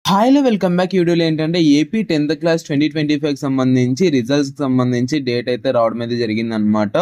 హాయ్‌లో welcome back. ఈ వీడియోలో ఏంటంటే ఏపీ 10th క్లాస్ 2025కి సంబంధించి రిజల్ట్స్‌కి సంబంధించి డేట్ అయితే రావడం అయితే జరిగిందనమాట.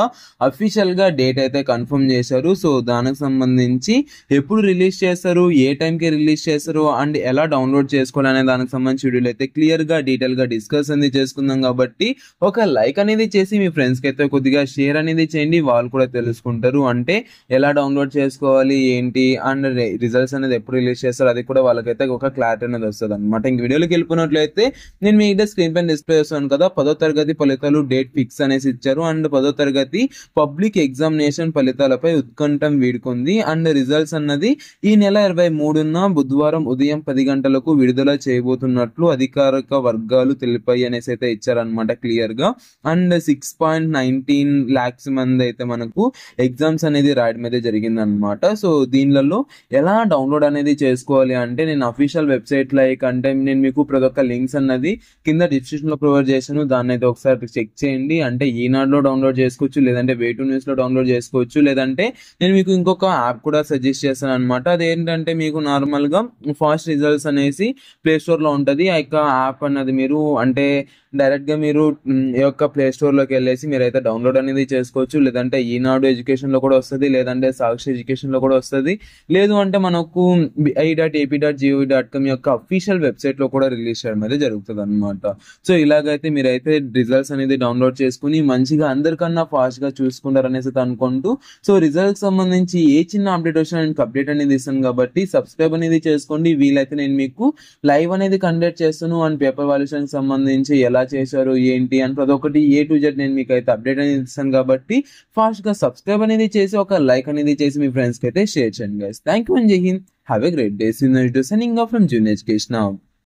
అఫీషియల్‌గా డేట్ అయితే కన్ఫర్మ్ చేశారు. సో, దానికి సంబంధించి ఎప్పుడు రిలీజ్ చేస్తారు, ఏ టైంకి రిలీజ్ చేస్తారు అండ్ ఎలా డౌన్లోడ్ చేసుకోవాలనే దానికి సంబంధించి వీడియోలో అయితే క్లియర్‌గా, డీటెయిల్‌గా డిస్కస్ అనేది చేసుకుందాం కాబట్టి ఒక లైక్ అనేది చేసి మీ ఫ్రెండ్స్‌కి అయితే కొద్దిగా షేర్ అనేది చేయండి. వాళ్ళు కూడా తెలుసుకుంటారు. అంటే ఎలా డౌన్లోడ్ చేసుకోవాలి, ఏంటి అండ్ రిజల్ట్స్ అనేది ఎప్పుడు రిలీజ్ చేస్తారు అది కూడా వాళ్ళకైతే ఒక క్లారిటీ అనేది వస్తుంది అనమాట. ఇంక వీడియోలోకి వెళ్ళిపోయినట్లయితే నేను మీ స్క్రీన్ పైన డిస్ప్లే చేస్తాను కదా, 10వ తరగతి ఫలితాలు డేట్ ఫిక్స్ అనేసి ఇచ్చారు. అండ్ 10వ తరగతి పబ్లిక్ ఎగ్జామినేషన్ ఫలితాలపై ఉత్కంఠం వీడుకుంది. అండ్ రిజల్ట్స్ అన్నది ఈ నెల 23న బుధవారం ఉదయం 10 గంటలకు విడుదల చేయబోతున్నట్లు అధికారిక వర్గాలు తెలిపాయి అనేసి అయితే ఇచ్చారనమాట క్లియర్ గా. అండ్ 6.19 lakhs మంది అయితే మనకు ఎగ్జామ్స్ అనేది రాయడం అయితే జరిగింది అనమాట. సో దీనిలలో ఎలా డౌన్లోడ్ అనేది చేసుకోవాలి అంటే నేను అఫీషియల్ వెబ్సైట్ లైక్ అంటే నేను మీకు ప్రతి ఒక్క లింక్స్ అన్నది కింద డిస్క్రిప్షన్ లో ప్రొవైడ్ చేశాను. దాన్ని అయితే ఒకసారి చెక్ చేయండి. అంటే ఈనాడులో డౌన్లోడ్ చేసుకోవచ్చు, లేదంటే వే2 న్యూస్ లో డౌన్లోడ్ చేసుకోవచ్చు, లేదంటే నేను మీకు ఇంకొక యాప్ కూడా సజెస్ట్ చేస్తాను అనమాట. అదేంటంటే మీకు నార్మల్ గా ఫాస్ట్ రిజల్ట్స్ అనేసి ప్లే స్టోర్ లో ఉంటది. ఆ యొక్క యాప్ అన్నది మీరు అంటే డైరెక్ట్ గా మీరు ఈ యొక్క ప్లే స్టోర్ లోకి వెళ్ళేసి మీరైతే డౌన్లోడ్ అనేది చేసుకోవచ్చు. లేదంటే ఈనాడు ఎడ్యుకేషన్ లో కూడా వస్తుంది, లేదంటే సాక్షి ఎడ్యుకేషన్ లో కూడా వస్తుంది. లేదు అంటే మనకు i.ap.gov.com యొక్క అఫీషియల్ వెబ్సైట్ లో కూడా రిలీజ్ చేయడం అయితే జరుగుతుంది అనమాట. సో ఇలాగైతే మీరైతే రిజల్ట్స్ అనేది డౌన్లోడ్ చేసుకుని మంచిగా అందరికన్నా ఫాస్ట్ గా చూసుకుంటారు అనేసి అనుకుంటూ, సో రిజల్ట్స్ సంబంధించి ఏ చిన్న అప్డేట్ వచ్చినా నేను అప్డేట్ అనేది ఇస్తాను కాబట్టి సబ్స్క్రైబ్ అనేది చేసుకోండి. వీలైతే నేను మీకు లైవ్ అనేది కండక్ట్ చేస్తాను. అండ్ పేపర్ వాల్యుయేషన్ సంబంధించి ఎలా చేశారు ఏంటి అని ప్రతి ఒక్కటి A to Z నేను మీకు అయితే అప్డేట్ అనేది ఇస్తాను కాబట్టి ఫాస్ట్ గా సబ్స్క్రైబ్ అనేది చేసి ఒక లైక్ అనేది చేసి మీ ఫ్రెండ్స్ కి అయితే షేర్ చేయండి guys. Thank you and Jai Hind. Have a great day. Seen you signing off from Junior education.